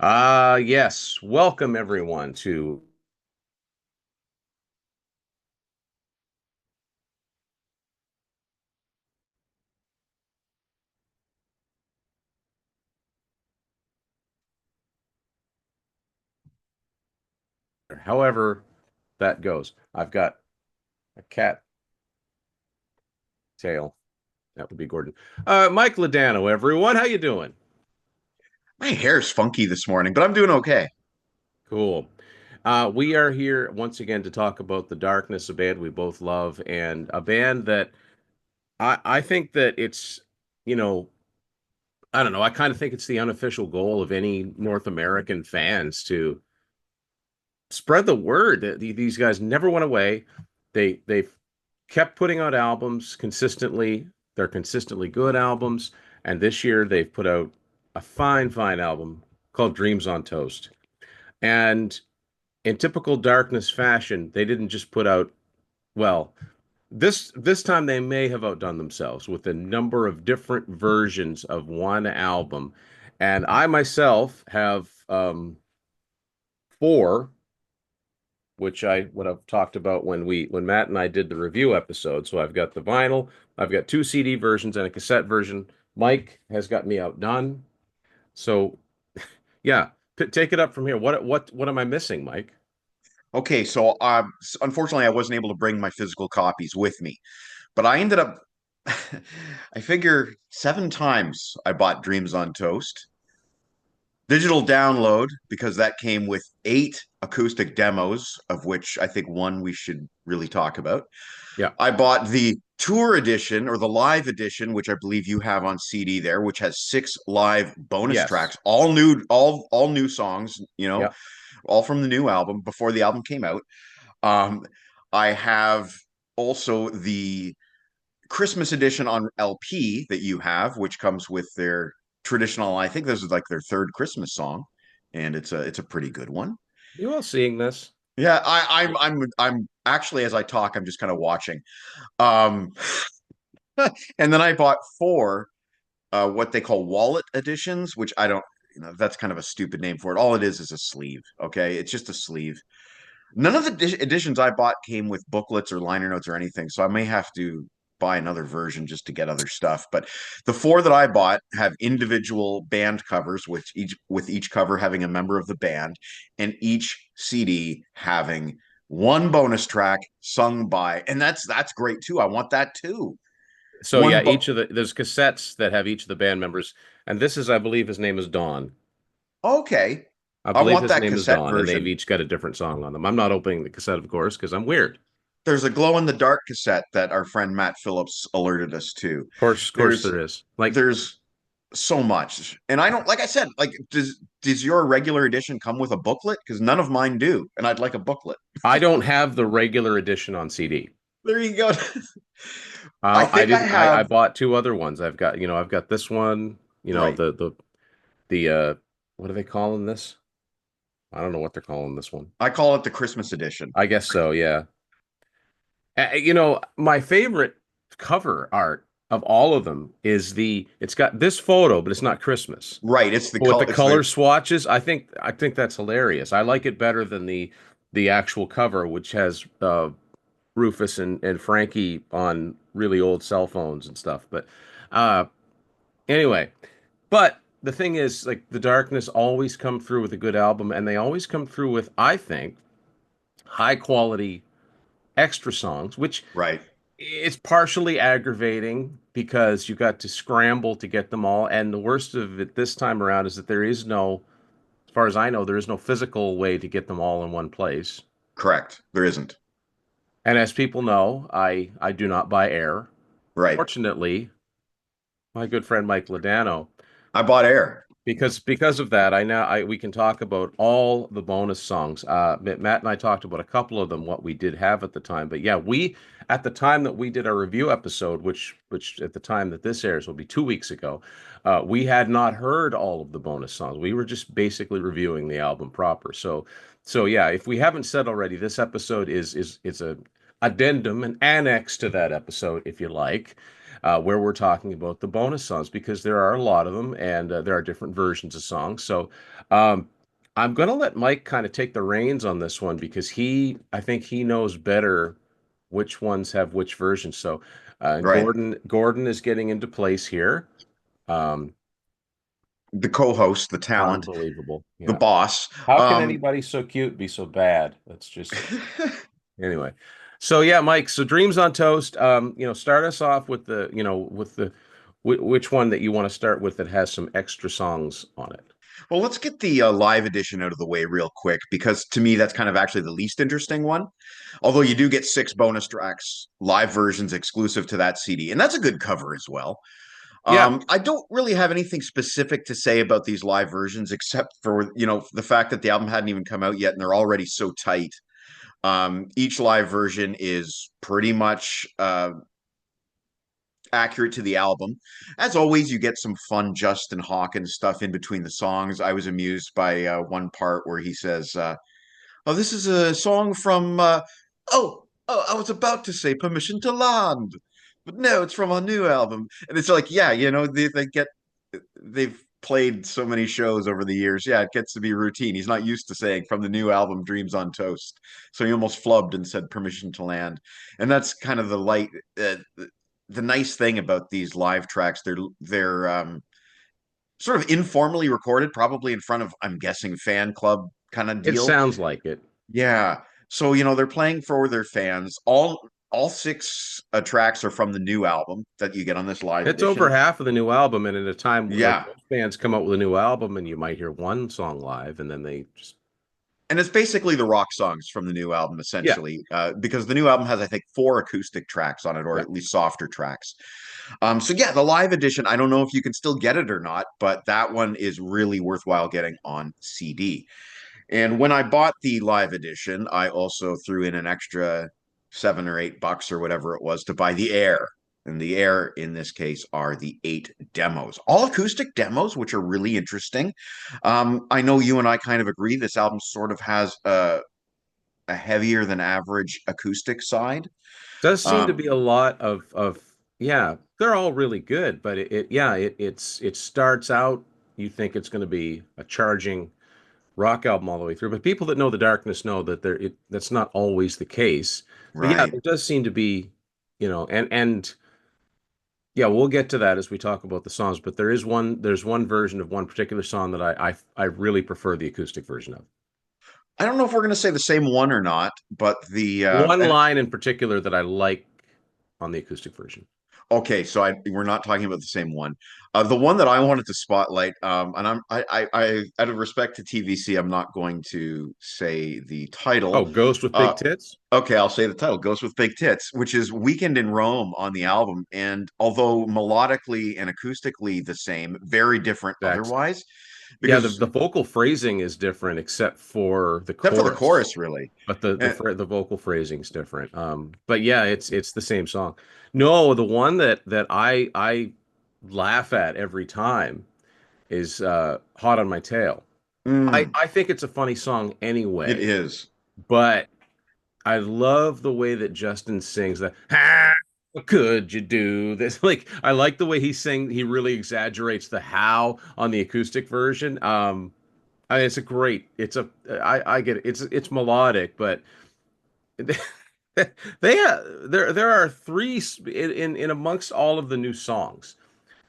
Yes. Welcome everyone to however that goes. I've got a cat tail. That would be Gordon. Mike Ladano, everyone. How you doing? My hair's funky this morning, but I'm doing okay. Cool. We are here once again to talk about The Darkness, a band we both love, and a band that I think that it's, you know, I don't know, I kind of think it's the unofficial goal of any North American fans to spread the word that these guys never went away. They've kept putting out albums consistently. They're consistently good albums, and this year they've put out a fine album called Dreams on Toast. And in typical Darkness fashion, they didn't just put out, well, this time they may have outdone themselves with a number of different versions of one album. And I myself have four, which I would have talked about when Matt and I did the review episode. So I've got the vinyl, I've got two CD versions and a cassette version. Mike has got me outdone. So yeah, take it up from here. What am I missing, Mike? Okay, so unfortunately, I wasn't able to bring my physical copies with me, but I ended up, I figure 7 times I bought Dreams on Toast. Digital download, because that came with 8 acoustic demos, of which I think one we should really talk about. Yeah. I bought the tour edition or the live edition, which I believe you have on CD there, which has 6 live bonus Yes. tracks, all new songs, Yeah. all from the new album before the album came out. Um, I have also the Christmas edition on LP that you have, which comes with their traditional. I think this is like their third Christmas song, and it's a pretty good one. You all seeing this? Yeah, I'm actually as I talk, I'm just kind of watching. Um, and then I bought 4 what they call wallet editions, which I don't. That's kind of a stupid name for it. All it is a sleeve. Okay, it's just a sleeve. None of the editions I bought came with booklets or liner notes or anything, so I may have to buy another version just to get other stuff. But the 4 that I bought have individual band covers, with each cover having a member of the band, and each CD having one bonus track sung by, and that's great too. I want that too. So One yeah, bo- each of the there's cassettes that have each of the band members, and this is, I believe, his name is Don. okay, I I believe want his that name is cassette Don, and they've version. each got a different song on them. I'm not opening the cassette, of course, because I'm weird. There's a glow in the dark cassette that our friend Matt Phillips alerted us to. Of course, There's there is. Like, there's so much. And I don't, like I said, like, does your regular edition come with a booklet? Because none of mine do, and I'd like a booklet. I don't have the regular edition on CD. There you go. I I think I didn't. I have, bought two other ones. I've got this one. right. The what are they calling this? I don't know what they're calling this one. I call it the Christmas edition. I guess so. Yeah. My favorite cover art of all of them is it's got this photo, but it's not Christmas. Right. It's the But with color. the It's the color swatches, I think that's hilarious. I like it better than the actual cover, which has Rufus and Frankie on really old cell phones and stuff. But uh, anyway, but the thing is, like, The Darkness always come through with a good album, and they always come through with, I think, high quality extra songs, which right. it's partially aggravating because you got to scramble to get them all. And the worst of it this time around is that there is no, as far as I know, there is no physical way to get them all in one place. Correct. There isn't. And as people know, I do not buy air. Right. Fortunately, my good friend Mike Ladano, I bought air. because of that, we can talk about all the bonus songs. Matt and I talked about a couple of them, what we did have at the time. But yeah, we at the time that we did our review episode, which at the time that this airs will be 2 weeks ago, we had not heard all of the bonus songs. We were just basically reviewing the album proper. So yeah, if we haven't said already, this episode is a addendum, an annex to that episode, if you like. where we're talking about the bonus songs because there are a lot of them and there are different versions of songs. So um, I'm going to let Mike kind of take the reins on this one because I think he knows better which ones have which versions. So Right. Gordon is getting into place here. Um, The co-host, the talent, Unbelievable. the Yeah. boss. How can anybody so cute be so bad? That's just anyway. So yeah, Mike. So Dreams on Toast. Start us off with which one that you want to start with that has some extra songs on it. Well, let's get the live edition out of the way real quick because to me that's kind of actually the least interesting one. Although you do get 6 bonus tracks, live versions exclusive to that CD, and that's a good cover as well. Yeah, I don't really have anything specific to say about these live versions except for the fact that the album hadn't even come out yet and they're already so tight. Each live version is pretty much accurate to the album. As always, you get some fun Justin Hawkins stuff in between the songs. I was amused by one part where he says, "Oh, this is a song from oh, I was about to say Permission to Land, but no, it's from our new album." And it's like, yeah, they've played so many shows over the years. Yeah, it gets to be routine. He's not used to saying from the new album Dreams on Toast. So he almost flubbed and said Permission to Land. And that's kind of the nice thing about these live tracks. They're sort of informally recorded, probably in front of, I'm guessing, fan club kind of it deal. sounds like it. Yeah. So, they're playing for their fans. All 6 tracks are from the new album that you get on this live It's over edition. half of the new album, and at a time like Yeah. most bands come out with a new album, and you might hear one song live, and then they just And it's basically the rock songs from the new album, yeah, essentially, because the new album has, I think, 4 acoustic tracks on it, or yeah. at least softer tracks. So yeah, the live edition, I don't know if you can still get it or not, but that one is really worthwhile getting on CD. And when I bought the live edition, I also threw in an extra $7 or $8 or whatever it was to buy the Air. And the Air in this case are the 8 demos, all acoustic demos, which are really interesting. I know you and I kind of agree. This album sort of has a heavier than average acoustic side. Does seem to Um, be a lot of yeah, they're all really good, but it starts out you think it's going to be a charging rock album all the way through, but people that know the darkness know that that's not always the case. But yeah, right. there does seem to be, and yeah, we'll get to that as we talk about the songs, but there's one version of one particular song that I really prefer the acoustic version of. I don't know if we're going to say the same one or not, but One and line in particular that I like on the acoustic version. okay, so we're not talking about the same one. The one that I wanted to spotlight, and out of respect to TVC, I'm not going to say the Oh, title. Ghost with Uh, Big Tits? okay, I'll say the title. Goes with Big Tits, which is "Weekend in Rome" on the album, and although melodically and acoustically the same, very different That's otherwise. yeah, Because the vocal phrasing is different except for the except for the chorus, chorus, really. but And, the vocal phrasing is different. But yeah, it's the same song. No, the one that I laugh at every time is Hot on My Tail. mm, I think it's a funny song it anyway, is but I love the way that Justin sings that. How could you do this? Like I like the way he sings. He really exaggerates the how on the acoustic version. It's a great. I get it. It's melodic, but there are in amongst all of the new songs.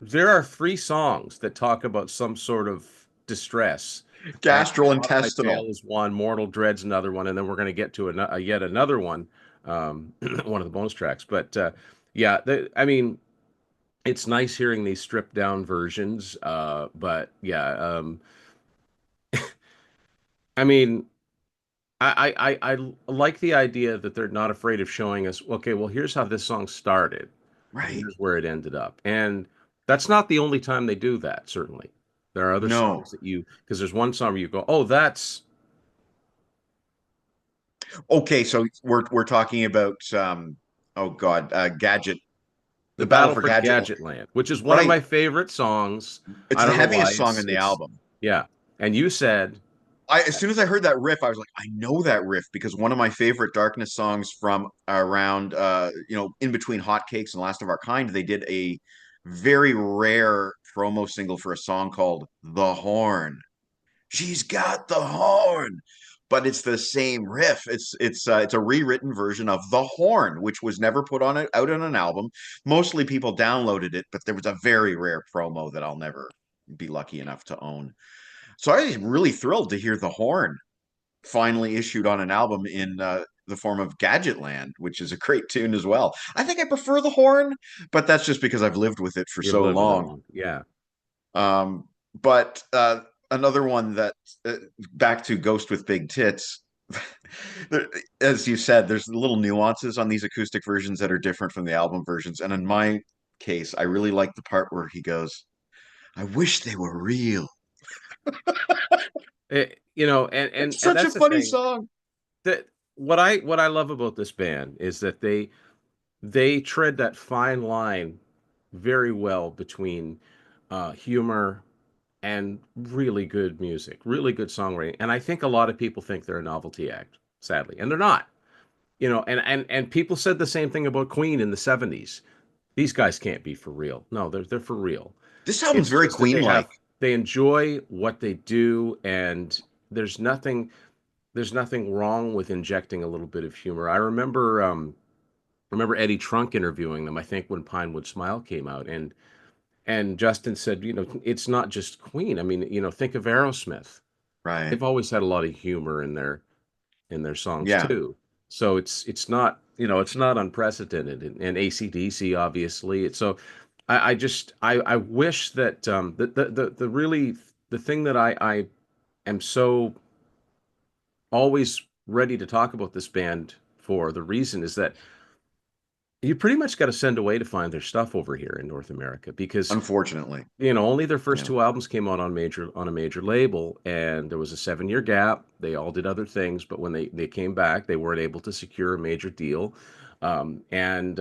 There are 3 songs that talk about some sort of distress, and Hot on My gastrointestinal. Tail is one, Mortal Dread's another one, and then we're going to get to yet another one, one of the bonus tracks. But yeah, I mean, it's nice hearing these stripped down versions. But yeah, I mean, I like the idea that they're not afraid of showing us, okay, well, here's how this song started, and Right. here's where it ended up. And that's not the only time they do that, certainly. There are other songs No. that because there's one song where you go, oh, that's Okay, so we're talking about oh God, Gadget, the the Battle Battle for for Gadget. Gadgetland, which is one of Right. my favorite songs. It's I the don't know why. heaviest song in the album. Yeah. And you said, as soon as I heard that riff, I was like, I know that riff because one of my favorite Darkness songs from around, in between Hotcakes and Last of Our Kind, they did a very rare promo single for a song called "The Horn." She's got the horn, but it's the same riff. It's a rewritten version of "The Horn," which was never put on it out on an album. Mostly people downloaded it, but there was a very rare promo that I'll never be lucky enough to own. So I was really thrilled to hear The Horn finally issued on an album in the form of Gadgetland, which is a great tune as well. I think I prefer The Horn, but that's just because I've lived with it for You've so lived with it long. long. Yeah. But another one that back to Ghost with Big Tits. As you said, there's little nuances on these acoustic versions that are different from the album versions. And in my case, I really like the part where he goes, "I wish they were real." And Such a that's the funny thing song. that what I love about this band is that they tread that fine line very well between humor and really good music, really good songwriting. And I think a lot of people think they're a novelty act, sadly, and they're not. And people said the same thing about Queen in the 70s. These guys can't be for real. No, they're for real. This album's It's very just that Queen-like. they enjoy what they do, and there's nothing wrong with injecting a little bit of humor. I remember Eddie Trunk interviewing them, I think when Pinewood Smile came out, and Justin said, it's not just Queen. I mean, think of Aerosmith. Right. They've always had a lot of humor in their songs Yeah. too. So it's not, it's not unprecedented. And AC/DC obviously. So I just I wish that the really the thing that I am so always ready to talk about this band for the reason is that you pretty much got to send away to find their stuff over here in North America because Unfortunately. only their first Yeah. two albums came out on a major label, and there was a 7 year gap. They all did other things, but when they came back, they weren't able to secure a major deal, and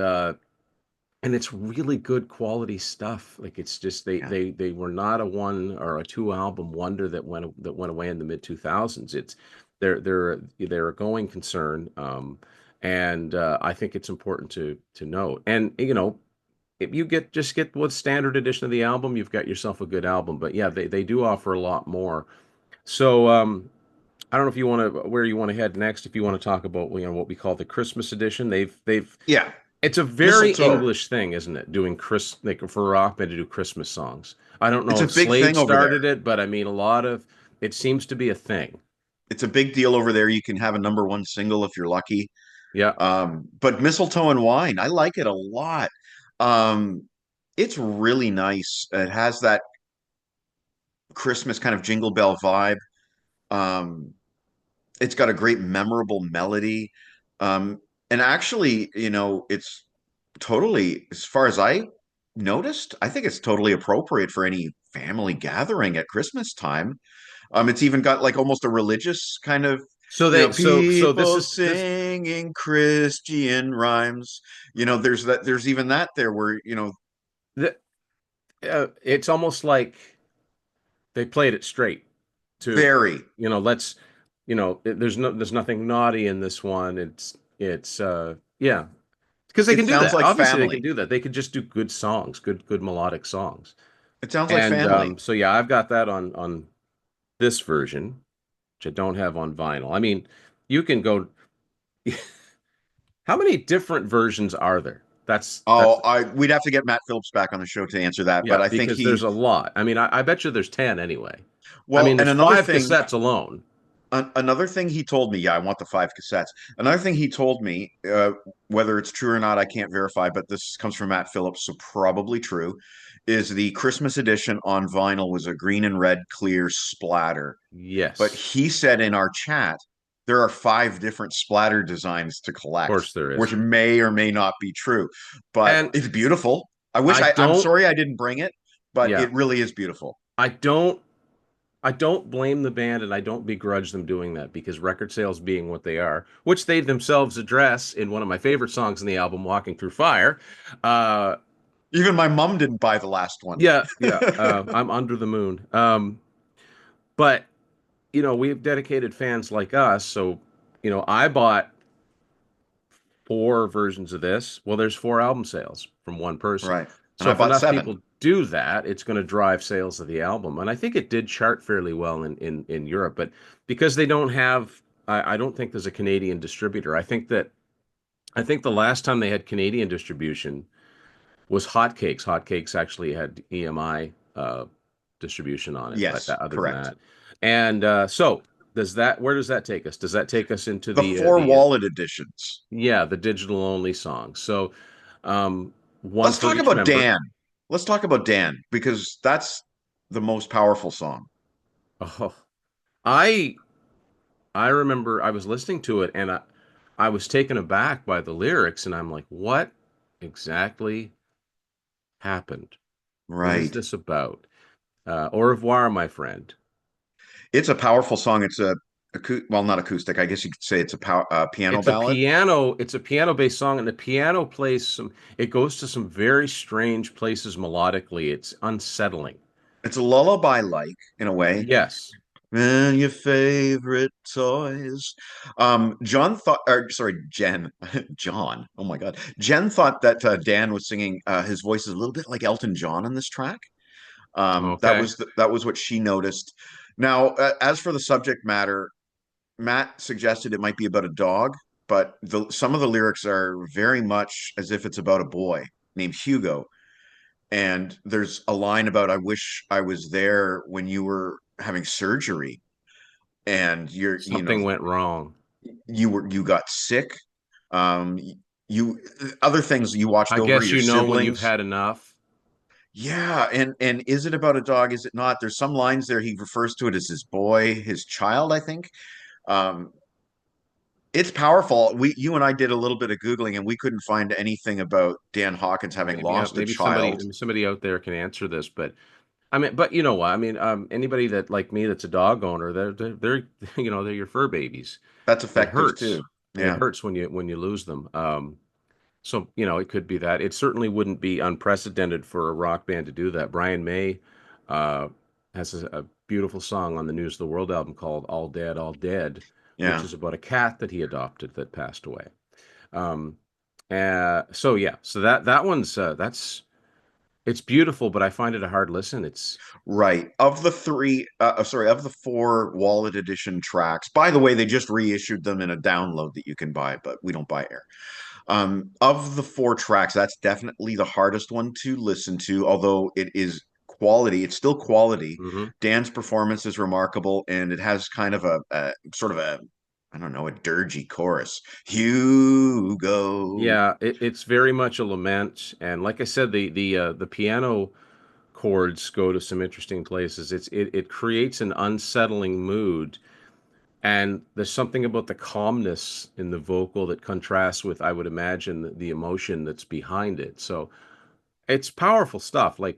it's really good quality stuff. Like it's just Yeah. they were not a one or a two album wonder that went away in the mid 2000s. It's they're a going concern, and I think it's important to note. And if you get with standard edition of the album, you've got yourself a good album. But yeah, they do offer a lot more. So I don't know if you want to where you want to head next. If you want to talk about what we call the Christmas edition, they've Yeah. it's a very Mistletoe. English thing, isn't it? Doing like for a rock band to do Christmas songs. I don't It's know a if big Slade thing over there. started it, but I mean a lot of it seems to be a thing. It's a big deal over there. You can have a number one single if you're lucky. Yeah. But Mistletoe and Wine, I like it a lot. Um, it's really nice. It has that Christmas kind of jingle bell vibe. Um, it's got a great memorable melody. Um, and actually, it's totally, as far as I noticed, I think it's totally appropriate for any family gathering at Christmas time. It's even got like almost a religious kind of, So this people is this singing Christian rhymes. There's even that there where, the it's almost like they played it straight to very, let's there's nothing naughty in this one. It's yeah, because they it can do sounds that. like Obviously they can family. do that. They could just do good songs, good melodic songs. It sounds like And family. so yeah, I've got that on this version, which I don't have on vinyl. I mean, you can go how many different versions are there? That's Oh, we'd have to get Matt Phillips back on the show to answer that, but yeah, I think because there's a lot. I mean, I bet you there's 10 anyway. I well, mean, and there's five cassettes alone. another thing he told me, yeah, I want the five cassettes. Another thing he told me, whether it's true or not, I can't verify, but this comes from Matt Phillips, so probably true, is the Christmas edition on vinyl was a green and red clear splatter. But Yes, he said in our chat, there are five different splatter designs to of collect, course there which is. may or may not be true, but And it's beautiful. I I'm don't, sorry I didn't bring it, but yeah, it really is beautiful. I don't I don't blame the band and I don't begrudge them doing that because record sales being what they are, which they themselves address in one of my favorite songs in the album, Walking Through Fire. Uh, Even my mom didn't buy the last one. yeah, I'm under the moon. But we have dedicated fans like us. So, I bought four versions of this. Well, there's four album sales from one person. Right. And So I if bought enough seven. people do that, it's going to drive sales of the album. And I think it did chart fairly well in Europe, but because they don't have, I don't think there's a Canadian distributor. I think the last time they had Canadian distribution was Hotcakes. Hotcakes actually had EMI distribution on it, but Yes, other than correct. that, and so where does that take us? Does that take us into The four wallet editions. yeah, the digital only songs? So, one Let's for talk each about member. Dan. Let's talk about Dan because that's the most powerful song. Oh, I I remember I was listening to it and I was taken aback by the lyrics, and I'm like, what exactly happened? What is Right. this about? Au revoir, my friend. It's a powerful song. It's well, not acoustic. I guess you could say it's a piano ballad. It's a piano-based song, and the piano plays it goes to some very strange places melodically. It's unsettling. It's a lullaby like in a way. Yes. And your favorite toys. John thought, or sorry, Jen, John. Oh my God, Jen thought that Dan was singing. His voice is a little bit like Elton John on this track. Okay. That was what she noticed. Now, as for the subject matter, Matt suggested it might be about a dog, but some of the lyrics are very much as if it's about a boy named Hugo. And there's a line about, I wish I was there when you were having surgery and Something went wrong. you got sick. Um, you other things you watched I over guess your when you've siblings. had enough. Yeah, and is it about a dog? Is it not? There's some lines there. He refers to it as his boy, his child, I think. Um, it's powerful. You and I did a little bit of Googling and we couldn't find anything about Dan Hawkins having Maybe lost a somebody child. out there can answer this, but I mean, but you know what? I mean, anybody that like me that's a dog owner, they're they're your fur babies. That's It effective hurts. too. It Yeah. hurts when you lose them. So, it could be that. It certainly wouldn't be unprecedented for a rock band to do that. Brian May uh, has a beautiful song on the News of the World album called All Dead, All Dead, which Yeah. is about a cat that he adopted that passed away. Um, so yeah, so that one's it's beautiful, but I find it a hard listen. It's Right. Of the three, sorry, of the four Wallet Edition tracks, by the way, they just reissued them in a download that you can buy, but we don't buy air. Of the four tracks, that's definitely the hardest one to listen to, although it is quality. It's still quality. mhm. Dan's performance is remarkable, and it has kind of a sort of a, I don't know, a dirgy chorus. Hugo. Yeah, it's very much a lament, and like I said, the piano chords go to some interesting places. It creates an unsettling mood, and there's something about the calmness in the vocal that contrasts with, I would imagine, the emotion that's behind it. So it's powerful stuff. Like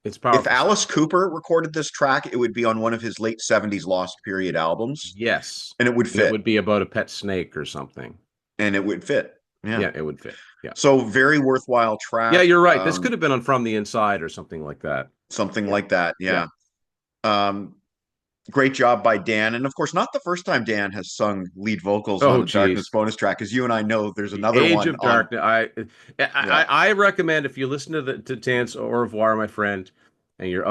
it's If powerful stuff. Alice Cooper recorded this track, it would be on one of his late 70s Lost Period albums, Yes, and it would and it fit. would be about a pet snake or something. And it would fit. Yeah. Yeah, it would fit. Yeah. So very worthwhile Yeah, track. you're right. This could have been on From the Inside or something like that. Something Yeah. like that. Yeah. Yeah. Um, great job by Dan. And of course, not the first time Dan has sung lead vocals on Oh, a Darkness geez. bonus track, as you and I know there's The another Age one of on. Darkness. Yeah. I recommend if you listen to the to Tans Au revoir, my friend, and you're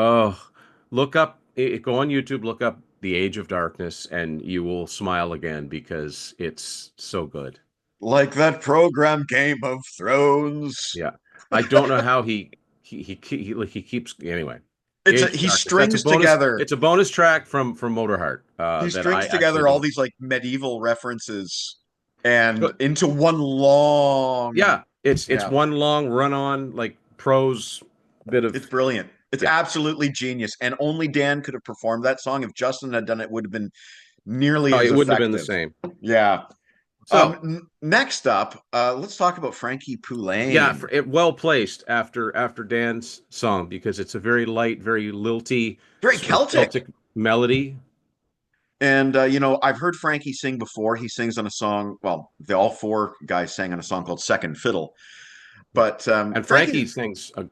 look up go on YouTube, look up The Age of Darkness, and you will smile again because it's so good. Like that program Game of Thrones. Yeah, I don't know how he keeps anyway. Age of He Darkness. That's a strings bonus. together It's a bonus track from Motorheart he that strings I actually together all don't. these like medieval references and So, into one long. yeah, it's Yeah. one long run on like prose bit of It's brilliant. It's yeah. absolutely genius. And only Dan could have performed that song. If Justin had done it, would have been nearly Oh, as it wouldn't have been the effective. same. Yeah. So, Next up, let's talk about Frankie yeah, Poulain. well placed after Dan's song because it's a very light, very lilty Very sort of Celtic. Celtic melody. And I've heard Frankie sing before. He sings on a song. Well, all four guys sang on a song called Second Fiddle. Yeah, But and Frankie, Frankie sings a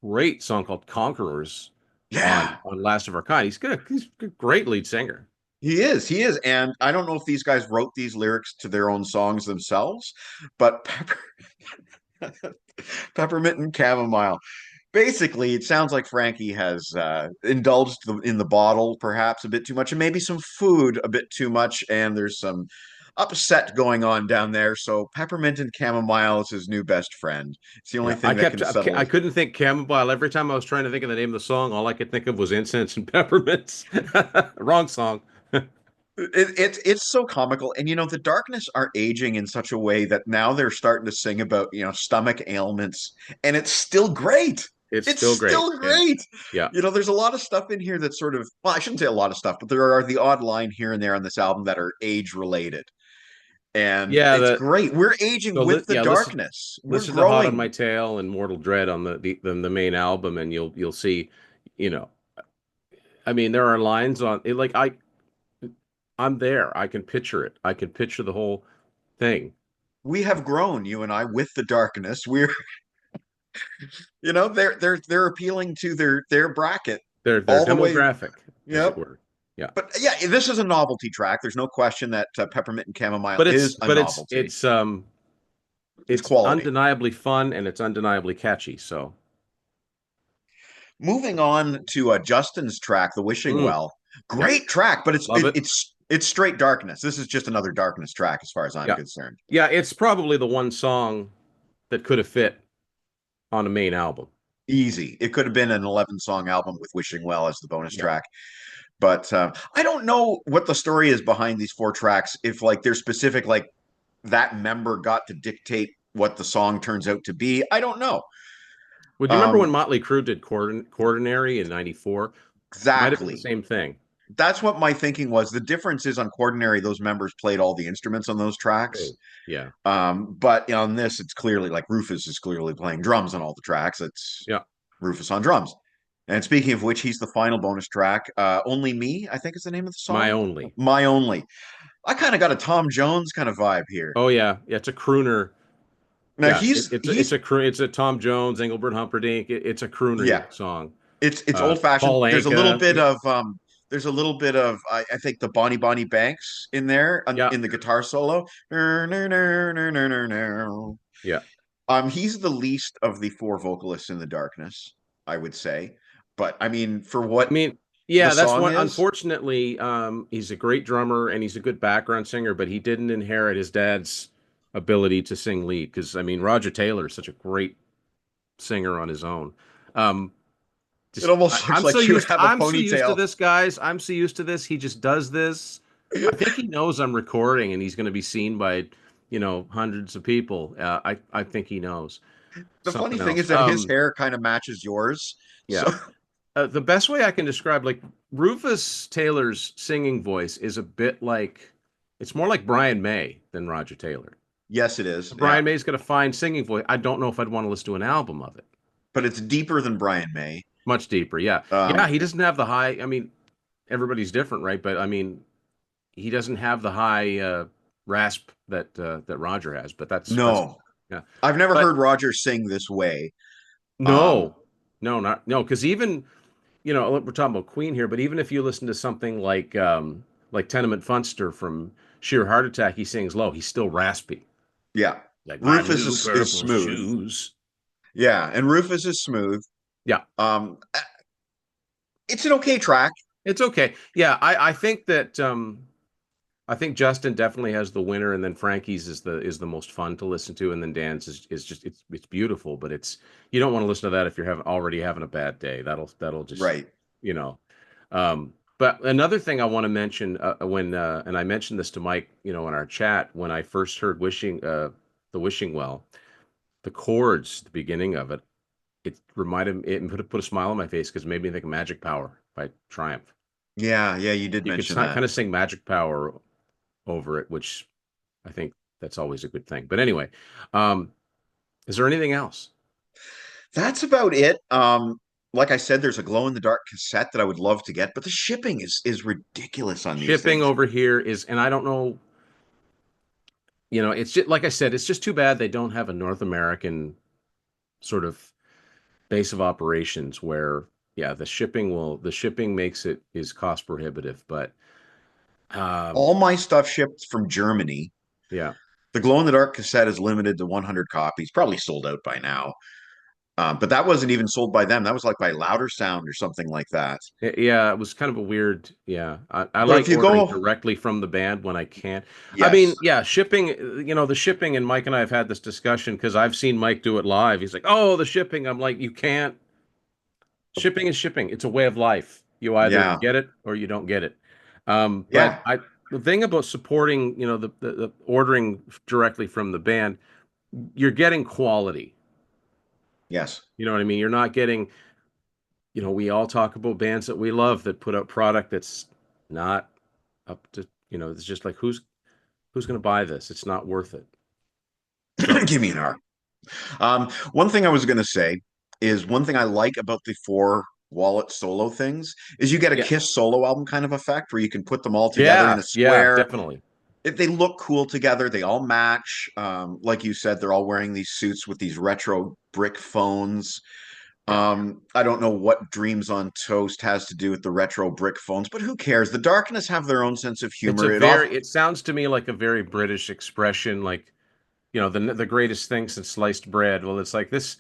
great song called "Conquerors" yeah, on Last of Our Kind. He's good. He's a great lead singer. He is, and I don't know if these guys wrote these lyrics to their own songs themselves, but Peppermint and Chamomile. Basically, it sounds like Frankie has indulged in the bottle perhaps a bit too much, and maybe some food a bit too much, and there's some upset going on down there. So Peppermint and Chamomile is his new best friend. It's the only Yeah, thing that can I settle. couldn't think chamomile. Every time I was trying to think of the name of the song, all I could think of was incense and peppermints. Wrong song. It's so comical, and the Darkness are aging in such a way that now they're starting to sing about stomach ailments, and it's still great. It's It's still great. still great. Yeah. There's a lot of stuff in here that's sort of, well, I shouldn't say a lot of stuff, but there are the odd line here and there on this album that are age related, and Yeah, it's great. We're aging so with the yeah, Darkness. We're listen to Hot on growing. My Tail and Mortal Dread on the main album, and you'll see, you know, I mean, there are lines on it like I'm there. I can picture it. I can picture the whole thing. We have grown, you and I, with the Darkness. We're, they're appealing to their bracket Their all the way. demographic, as it Yep. were. Yeah. But yeah, this is a novelty track. There's no question that Peppermint and Chamomile But is a novelty. It's it's quality. undeniably fun and it's undeniably catchy. So, Moving on to Justin's track, "The Wishing mm, Well." yeah, Great track, but love it. it's straight darkness. This is just another darkness track, as far as I'm Yeah. concerned. Yeah, it's probably the one song that could have fit on a main album. Easy. It could have been an 11-song album with "Wishing Well" as the bonus Yeah. track. But I don't know what the story is behind these four tracks. If like they're specific, like that member got to dictate what the song turns out to be. I don't know. Would you remember when Um, Motley Crue did Quaternary in '94? Might have been the exactly. same thing. That's what my thinking was. The difference is on Quaternary, those members played all the instruments on those tracks. Oh, yeah. But on this, it's clearly like Rufus is clearly playing drums on all the tracks. It's Yeah. Rufus on drums. And speaking of which, he's the final bonus track. Only Me, I think is the name of the My song. Only. My Only. I kind of got a Tom Jones kind of vibe here. Oh yeah. Yeah, it's a crooner. Now Yeah, it's a Tom Jones, Engelbert Humperdinck. It's a yeah, crooner song. it's old fashioned. Paul Anka. There's a little bit of I think the Bonnie Banks in there Yeah. in the guitar solo. Yeah. He's the least of the four vocalists in the Darkness, I would say. But I mean, for what I mean, the yeah, that's song one. is, Unfortunately, he's a great drummer and he's a good background singer, but he didn't inherit his dad's ability to sing lead. Because I mean, Roger Taylor is such a great singer on his own. Um, it just almost looks like you have a I'm so used to ponytail. this, guys. I'm so used to this. He just does this. I think he knows I'm recording and he's going to be seen by, hundreds of people. I think he knows The funny something thing else. is that his hair kind of matches yours. So Yeah. The best way I can describe, like Rufus Taylor's singing voice is a bit like it's more like Brian May than Roger Taylor. yes, it is. Yeah, Brian May's got a fine singing voice. I don't know if I'd want to listen to an album of it. but it's deeper than Brian May. Much deeper, yeah, yeah. Um, He doesn't have the high. I mean, everybody's different, right? But I mean, he doesn't have the high rasp that Roger has. But that's no, yeah. I've never But heard Roger sing this way. Um, no, no, not no, because even we're talking about Queen here, but even if you listen to something like Tenement Funster from Sheer Heart Attack, he sings low. He's still raspy, yeah, like my Rufus new is purple smooth. shoes. Yeah, and Rufus is smooth. Yeah, Um, it's an okay track. it's okay. Yeah, I think Justin definitely has the winner, and then Frankie's is the most fun to listen to, and then Dan's is just it's beautiful, but it's you don't want to listen to that if you're already having a bad day. That'll just Right. you know. But another thing I want to mention when and I mentioned this to Mike, in our chat when I first heard the Wishing Well, the chords, the beginning of it, it reminded it put a smile on my face because it made me think of Magic Power by Triumph. Yeah, yeah, you did You could mention that. kind of sing Magic Power over it, which I think that's always a good thing. But anyway, um, is there anything else? That's about it. Like I said, there's a glow in the dark cassette that I would love to get, but the shipping is ridiculous on these Shipping things. over here is, and I don't know, it's just like I said, it's just too bad they don't have a North American sort of base of operations where, yeah, the shipping makes it is cost prohibitive, but Um, All my stuff shipped from Germany. yeah. The glow in the dark cassette is limited to 100 copies, probably sold out by now. But that wasn't even sold by them. That was like by Louder Sound or something like that. Yeah, it was kind of a weird. Yeah, I But if like you ordering go, directly from the band when I can. I mean, yes, yeah, shipping. The shipping, and Mike and I have had this discussion because I've seen Mike do it live. He's like, "Oh, the shipping." I'm like, "You can't. Shipping is shipping. It's a way of life. You either yeah, get it or you don't get it." But yeah, the thing about supporting, the ordering directly from the band, you're getting quality. yes. You know what I mean? You're not getting. We all talk about bands that we love that put out product that's not up to, it's just like who's going to buy this? It's not worth it. So, Give me an R. One thing I was going to say is one thing I like about the four wallet solo things is you get a yeah. Kiss solo album kind of effect where you can put them all together in Yeah, a yeah, square. definitely. They look cool together. They all match. Like you said, they're all wearing these suits with these retro brick phones. Yeah. I don't know what Dreams on Toast has to do with the retro brick phones, but who cares? The Darkness have their own sense of humor. It sounds to me like a very British expression, like, the greatest thing since sliced bread. Well, it's like this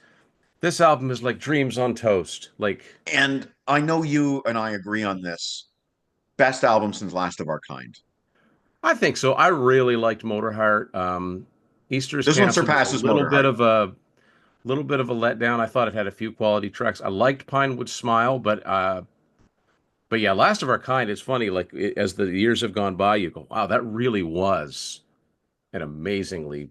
album is like dreams on toast. Like, And I know you and I agree on this. Best album since Last of Our Kind. I think so. I really liked Motorheart. Easter's This one Canceled was a surpasses little bit Motorheart. of a letdown. I thought it had a few quality tracks. I liked Pinewood Smile, but yeah, Last of Our Kind is funny. Like as the years have gone by, you go, wow, that really was an amazingly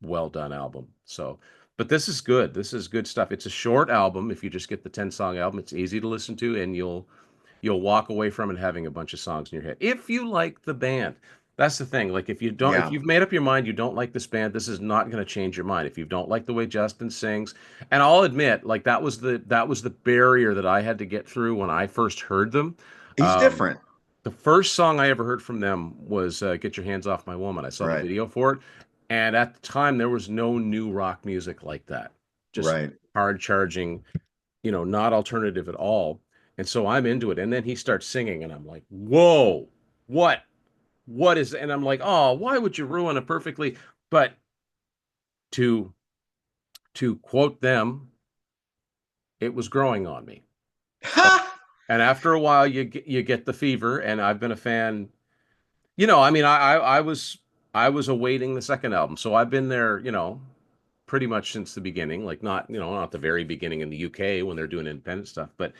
well done album. So, but this is good. This is good stuff. It's a short album. If you just get the 10-song album, it's easy to listen to, and you'll walk away from it having a bunch of songs in your head. If you like the band, that's the thing. Like if Yeah, you've made up your mind you don't like this band, this is not going to change your mind. If you don't like the way Justin sings, and I'll admit, like that was the barrier that I had to get through when I first heard them. he's Um, different. the first song I ever heard from them was "Get Your Hands Off My Woman." I saw the Right, video for it, and at the time there was no new rock music like that. Just right. hard charging, not alternative at all. And so I'm into it. And then he starts singing, and I'm like, whoa, what? What is, and I'm like, oh, why would you ruin it perfectly? But to to quote them, it was growing on me. Ha! And after a while, you get the fever. And I've been a fan. I mean, I was awaiting the second album, so I've been there, pretty much since the beginning. Like not the very beginning in the UK when they're doing independent stuff, but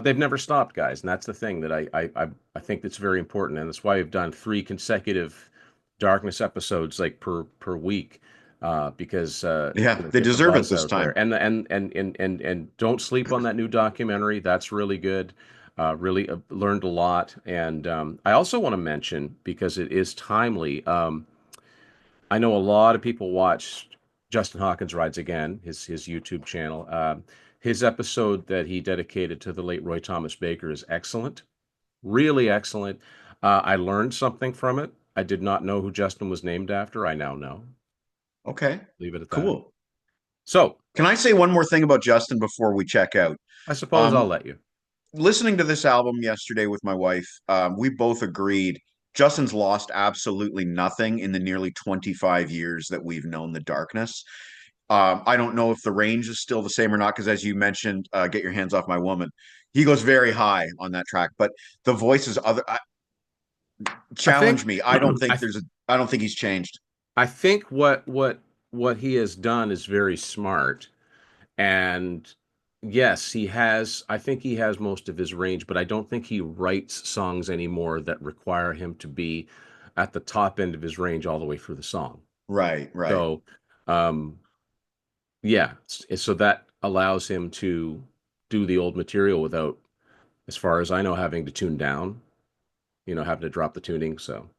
they've never stopped, guys, and that's the thing that I think that's very important, and that's why we've done three consecutive Darkness episodes like per week. Because Yeah, they get the deserve it buzz this out time. there, and don't sleep on that new documentary. That's really good. Really learned a lot, and I also want to mention because it is timely. I know a lot of people watched Justin Hawkins Rides Again, his YouTube channel. His episode that he dedicated to the late Roy Thomas Baker is excellent, really excellent. I learned something from it. I did not know who Justin was named after. I now know. Okay, Leave it at that. cool. So Can I say one more thing about Justin before we check out? I suppose I'll Um, let you. Listening to this album yesterday with my wife, we both agreed Justin's lost absolutely nothing in the nearly 25 years that we've known the Darkness. I don't know if the range is still the same or not, because as you mentioned, "Get Your Hands Off My Woman," he goes very high on that track. But the voices, I think challenge me. I don't think I there's a. I don't think he's changed. I think what he has done is very smart. And yes, I think he has most of his range, but I don't think he writes songs anymore that require him to be at the top end of his range all the way through the song. Right, right. So, um, yeah, so that allows him to do the old material without, as far as I know, having to tune down, having to drop the tuning. So,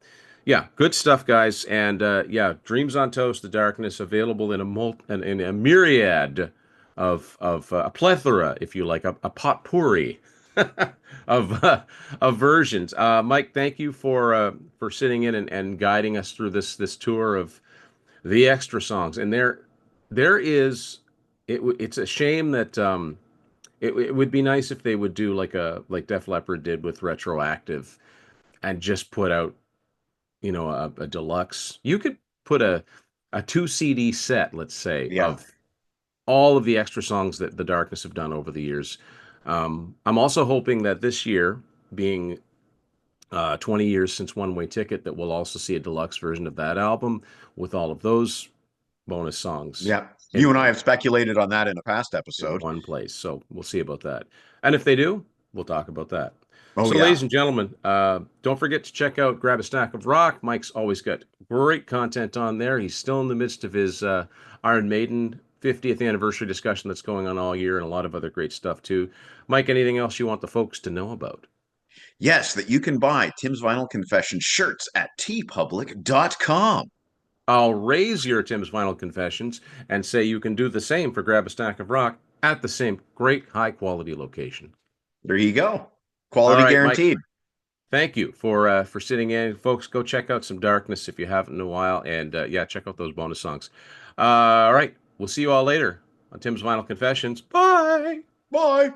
yeah, good stuff, guys. And yeah, Dreams on Toast, The Darkness, available in a myriad of a plethora, if you like, a potpourri of versions. Mike, thank you for sitting in and guiding us through this tour of the extra songs. And there is it's a shame that it would be nice if they would do like Def Leppard did with retroactive and just put out, a deluxe. You could put a two CD set, let's say, Yeah. of all of the extra songs that the Darkness have done over the years. I'm also hoping that this year, being 20 years since One Way Ticket, that we'll also see a deluxe version of that album with all of those bonus songs Yeah. You in and I have speculated on that in a past in episode. one place. So we'll see about that. And if they do, we'll talk about that. Oh So, yeah. ladies and gentlemen, don't forget to check out Grab a Stack of Rock. Mike's always got great content on there. He's still in the midst of his Iron Maiden 50th anniversary discussion that's going on all year, and a lot of other great stuff too. Mike, anything else you want the folks to know about? Yes, that you can buy Tim's Vinyl Confession shirts at tpublic.com. I'll raise your Tim's Vinyl Confessions and say you can do the same for Grab a Stack of Rock at the same great high quality location. There you go. All Quality right, Mike. guaranteed. Thank you for sitting in, folks. Go check out some Darkness if you haven't in a while, and yeah, check out those bonus songs. All right, we'll see you all later on Tim's Vinyl Confessions. Bye. Bye.